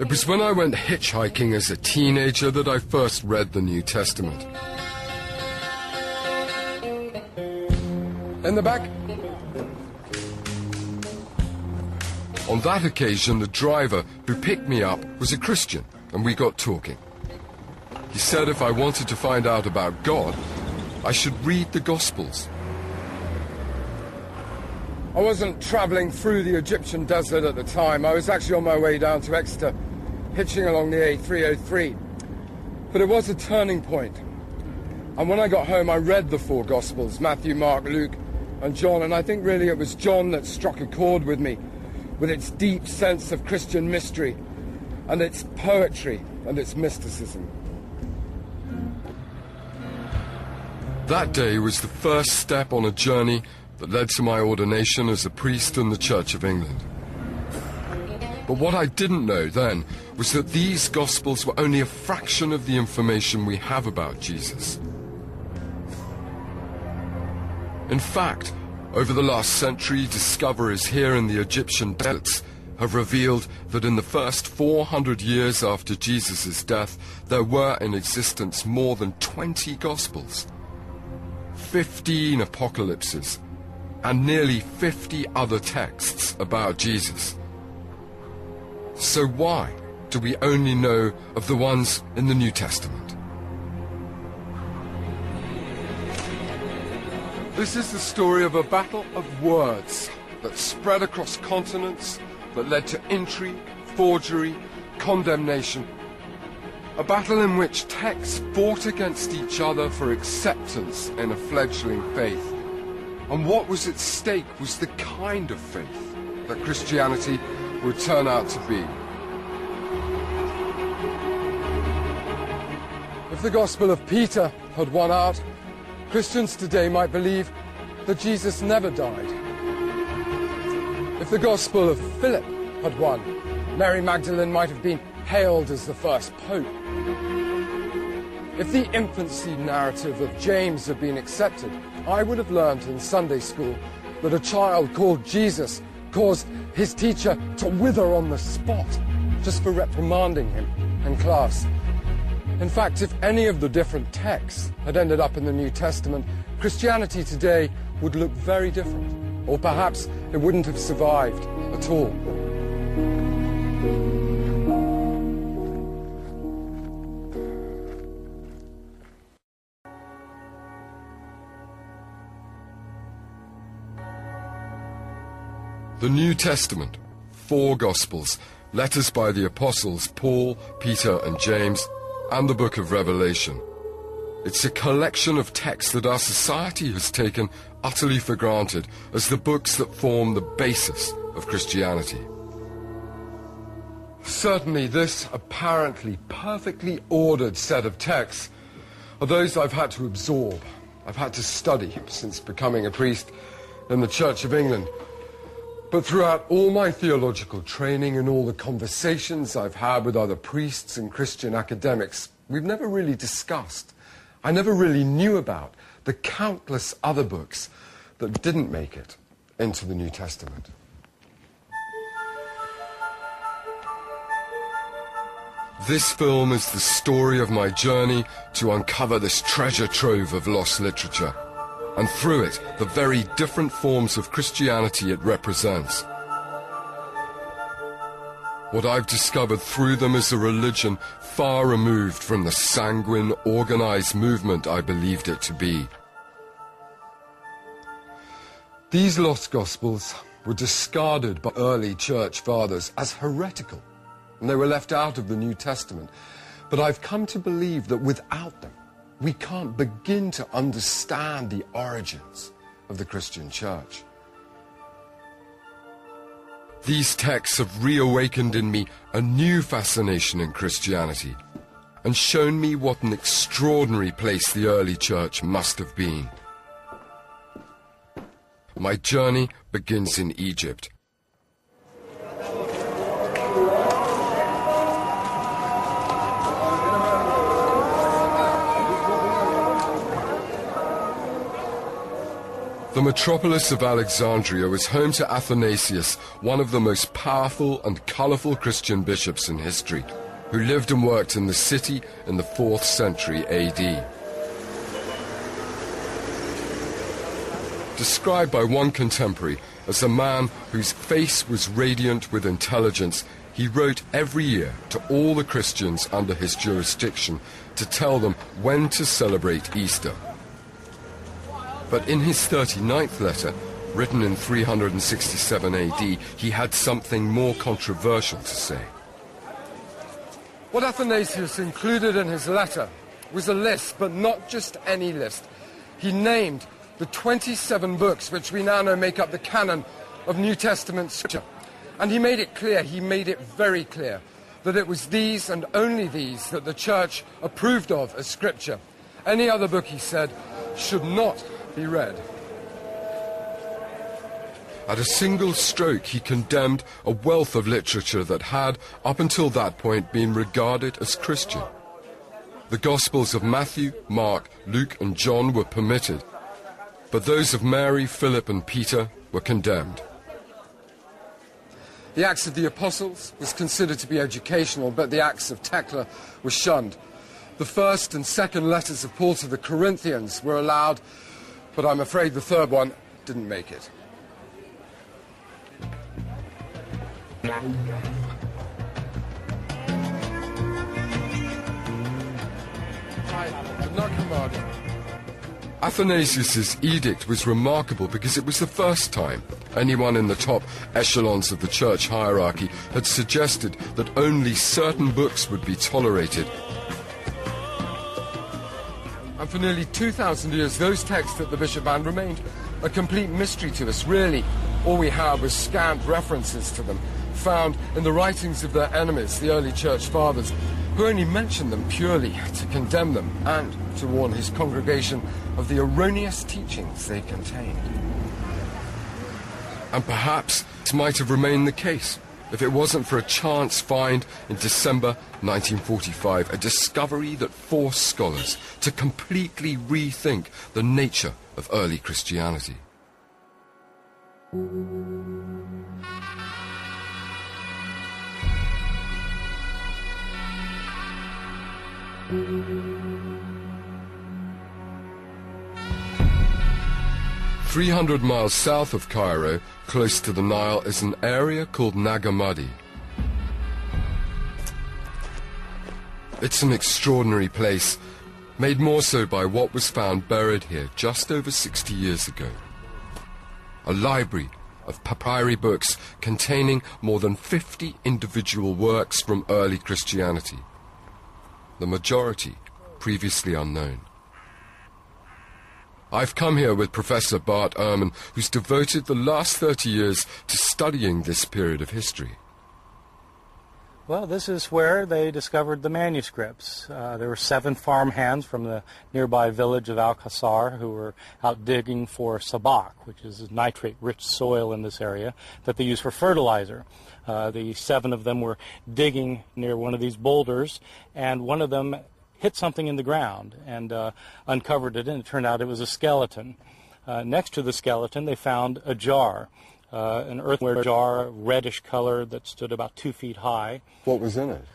It was when I went hitchhiking as a teenager that I first read the New Testament. In the back. On that occasion, the driver who picked me up was a Christian, and we got talking. He said if I wanted to find out about God, I should read the Gospels. I wasn't travelling through the Egyptian desert at the time. I was actually on my way down to Exeter, hitching along the A303. But it was a turning point. And when I got home, I read the four Gospels, Matthew, Mark, Luke, and John, and I think really it was John that struck a chord with me, with its deep sense of Christian mystery, and its poetry, and its mysticism. That day was the first step on a journey that led to my ordination as a priest in the Church of England. But what I didn't know then was that these Gospels were only a fraction of the information we have about Jesus. In fact, over the last century, discoveries here in the Egyptian deserts have revealed that in the first 400 years after Jesus' death, there were in existence more than 20 Gospels, 15 apocalypses, and nearly 50 other texts about Jesus. So why do we only know of the ones in the New Testament? This is the story of a battle of words that spread across continents, that led to intrigue, forgery, condemnation. A battle in which texts fought against each other for acceptance in a fledgling faith. And what was at stake was the kind of faith that Christianity would turn out to be. If the Gospel of Peter had won out, Christians today might believe that Jesus never died. If the Gospel of Philip had won, Mary Magdalene might have been hailed as the first pope. If the infancy narrative of James had been accepted, I would have learned in Sunday school that a child called Jesus caused his teacher to wither on the spot just for reprimanding him in class. In fact, if any of the different texts had ended up in the New Testament, Christianity today would look very different, or perhaps it wouldn't have survived at all. The New Testament, four Gospels, letters by the Apostles Paul, Peter and James, and the book of Revelation. It's a collection of texts that our society has taken utterly for granted as the books that form the basis of Christianity. Certainly this apparently perfectly ordered set of texts are those I've had to absorb. I've had to study since becoming a priest in the Church of England. But throughout all my theological training and all the conversations I've had with other priests and Christian academics, we've never really discussed, I never really knew about the countless other books that didn't make it into the New Testament. This film is the story of my journey to uncover this treasure trove of lost literature, and through it, the very different forms of Christianity it represents. What I've discovered through them is a religion far removed from the sanguine, organized movement I believed it to be. These lost Gospels were discarded by early church fathers as heretical, and they were left out of the New Testament. But I've come to believe that without them, we can't begin to understand the origins of the Christian church. These texts have reawakened in me a new fascination in Christianity and shown me what an extraordinary place the early church must have been. My journey begins in Egypt. The metropolis of Alexandria was home to Athanasius, one of the most powerful and colourful Christian bishops in history, who lived and worked in the city in the 4th century AD. Described by one contemporary as a man whose face was radiant with intelligence, he wrote every year to all the Christians under his jurisdiction to tell them when to celebrate Easter. But in his 39th letter, written in 367 AD, he had something more controversial to say. What Athanasius included in his letter was a list, but not just any list. He named the 27 books which we now know make up the canon of New Testament scripture. And he made it clear, he made it very clear, that it was these and only these that the church approved of as scripture. Any other book, he said, should not be read. At a single stroke, he condemned a wealth of literature that had, up until that point, been regarded as Christian. The Gospels of Matthew, Mark, Luke, and John were permitted, but those of Mary, Philip, and Peter were condemned. The Acts of the Apostles was considered to be educational, but the Acts of Thecla were shunned. The first and second letters of Paul to the Corinthians were allowed, but I'm afraid the third one didn't make it. Nag Hammadi. Athanasius' edict was remarkable because it was the first time anyone in the top echelons of the church hierarchy had suggested that only certain books would be tolerated. And for nearly 2,000 years, those texts that the bishop banned remained a complete mystery to us. Really, all we have was scant references to them, found in the writings of their enemies, the early church fathers, who only mentioned them purely to condemn them and to warn his congregation of the erroneous teachings they contained. And perhaps this might have remained the case if it wasn't for a chance find in December 1945, a discovery that forced scholars to completely rethink the nature of early Christianity. "300 miles south of Cairo, close to the Nile, is an area called Nag Hammadi. It's an extraordinary place, made more so by what was found buried here just over 60 years ago. A library of papyri books containing more than 50 individual works from early Christianity, the majority previously unknown. I've come here with Professor Bart Ehrman, who's devoted the last 30 years to studying this period of history. Well, this is where they discovered the manuscripts. There were 7 farmhands from the nearby village of Al-Qasar who were out digging for sabak, which is nitrate-rich soil in this area that they use for fertilizer. The 7 of them were digging near one of these boulders, and one of them hit something in the ground and uncovered it, and it turned out it was a skeleton. Next to the skeleton, they found a jar. An earthenware jar, reddish color, that stood about 2 feet high. What was in it?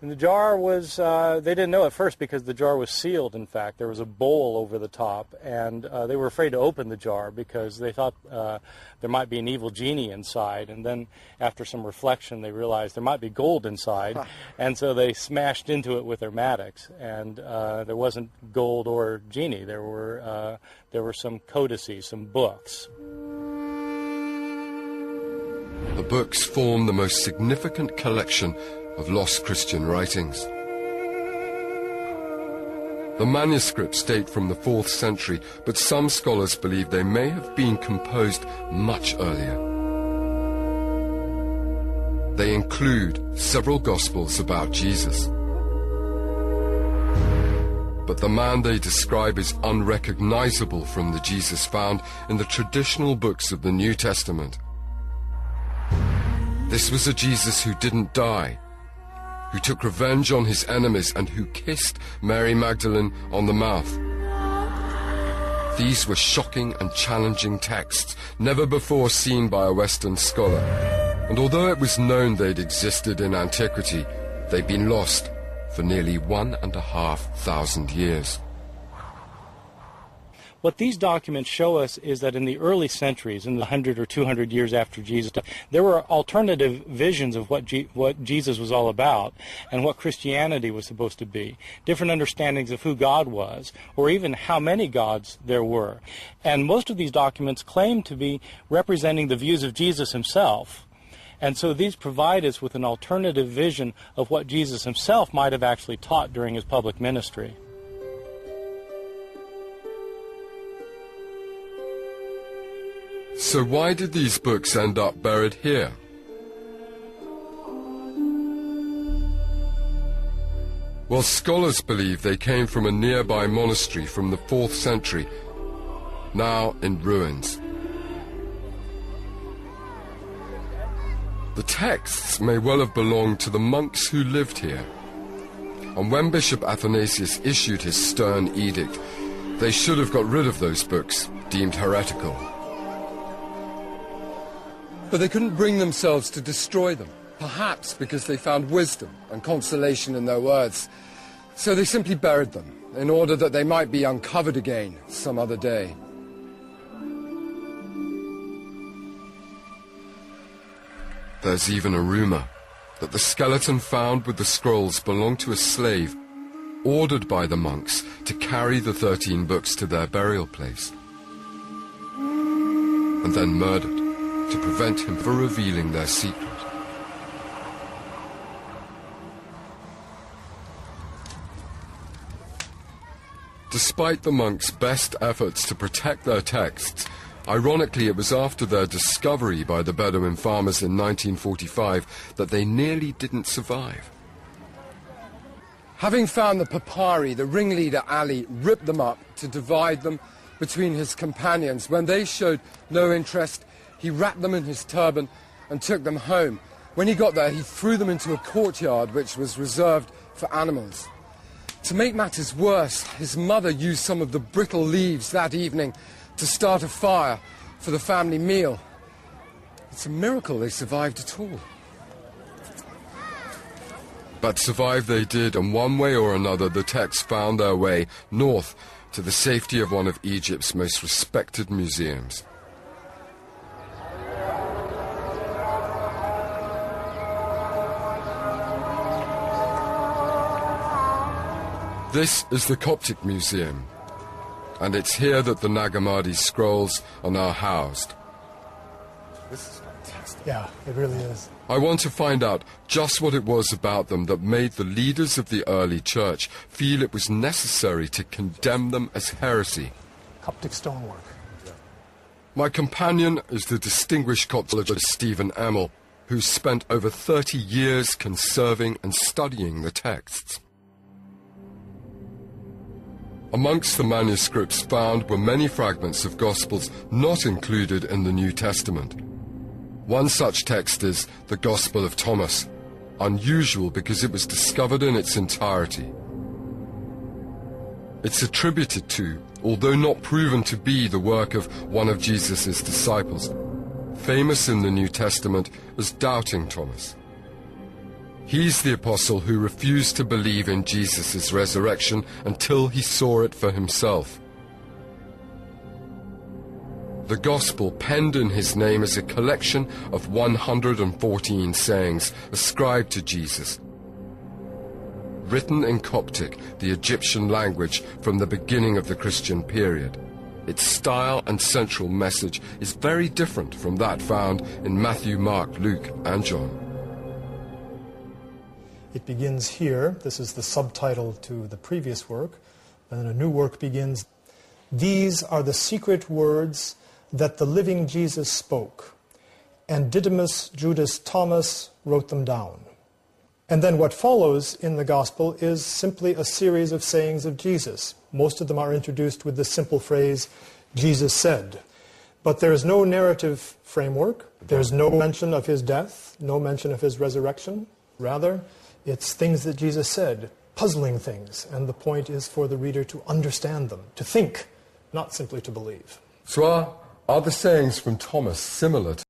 And the jar was, they didn't know at first because the jar was sealed, in fact. There was a bowl over the top, and they were afraid to open the jar because they thought there might be an evil genie inside. And then after some reflection, they realized there might be gold inside, and so they smashed into it with their mattocks. And there wasn't gold or genie. There were some codices, some books. The books form the most significant collection of lost Christian writings. The manuscripts date from the 4th century, but some scholars believe they may have been composed much earlier. They include several Gospels about Jesus. But the man they describe is unrecognizable from the Jesus found in the traditional books of the New Testament. This was a Jesus who didn't die, who took revenge on his enemies, and who kissed Mary Magdalene on the mouth. These were shocking and challenging texts, never before seen by a Western scholar. And although it was known they'd existed in antiquity, they'd been lost for nearly 1,500 years. What these documents show us is that in the early centuries, in the 100 or 200 years after Jesus died, there were alternative visions of what Jesus was all about and what Christianity was supposed to be, different understandings of who God was, or even how many gods there were. And most of these documents claim to be representing the views of Jesus himself. And so these provide us with an alternative vision of what Jesus himself might have actually taught during his public ministry. So why did these books end up buried here? Well, scholars believe they came from a nearby monastery from the 4th century, now in ruins. The texts may well have belonged to the monks who lived here. And when Bishop Athanasius issued his stern edict, they should have got rid of those books, deemed heretical. But they couldn't bring themselves to destroy them, perhaps because they found wisdom and consolation in their words. So they simply buried them, in order that they might be uncovered again some other day. There's even a rumor that the skeleton found with the scrolls belonged to a slave ordered by the monks to carry the 13 books to their burial place, and then murdered to prevent him from revealing their secret. Despite the monks' best efforts to protect their texts, ironically it was after their discovery by the Bedouin farmers in 1945 that they nearly didn't survive. Having found the papyri, the ringleader Ali ripped them up to divide them between his companions. When they showed no interest, he wrapped them in his turban and took them home. When he got there, he threw them into a courtyard which was reserved for animals. To make matters worse, his mother used some of the brittle leaves that evening to start a fire for the family meal. It's a miracle they survived at all. But survive they did, and one way or another the texts found their way north to the safety of one of Egypt's most respected museums. This is the Coptic Museum, and it's here that the Nag Hammadi scrolls are now housed. This is fantastic. Yeah, it really is. I want to find out just what it was about them that made the leaders of the early church feel it was necessary to condemn them as heresy. Coptic stonework. My companion is the distinguished Coptologist Stephen Emmel, who spent over 30 years conserving and studying the texts. Amongst the manuscripts found were many fragments of Gospels not included in the New Testament. One such text is the Gospel of Thomas, unusual because it was discovered in its entirety. It's attributed to, although not proven to be, the work of one of Jesus' disciples, famous in the New Testament as Doubting Thomas. He's the apostle who refused to believe in Jesus' resurrection until he saw it for himself. The Gospel penned in his name is a collection of 114 sayings ascribed to Jesus, written in Coptic, the Egyptian language from the beginning of the Christian period. Its style and central message is very different from that found in Matthew, Mark, Luke, and John. It begins here. This is the subtitle to the previous work. And then a new work begins. These are the secret words that the living Jesus spoke, and Didymus Judas Thomas wrote them down. And then what follows in the Gospel is simply a series of sayings of Jesus. Most of them are introduced with the simple phrase, Jesus said. But there is no narrative framework. There's no mention of his death, no mention of his resurrection. Rather, it's things that Jesus said, puzzling things. And the point is for the reader to understand them, to think not simply to believe. So are the sayings from Thomas similar to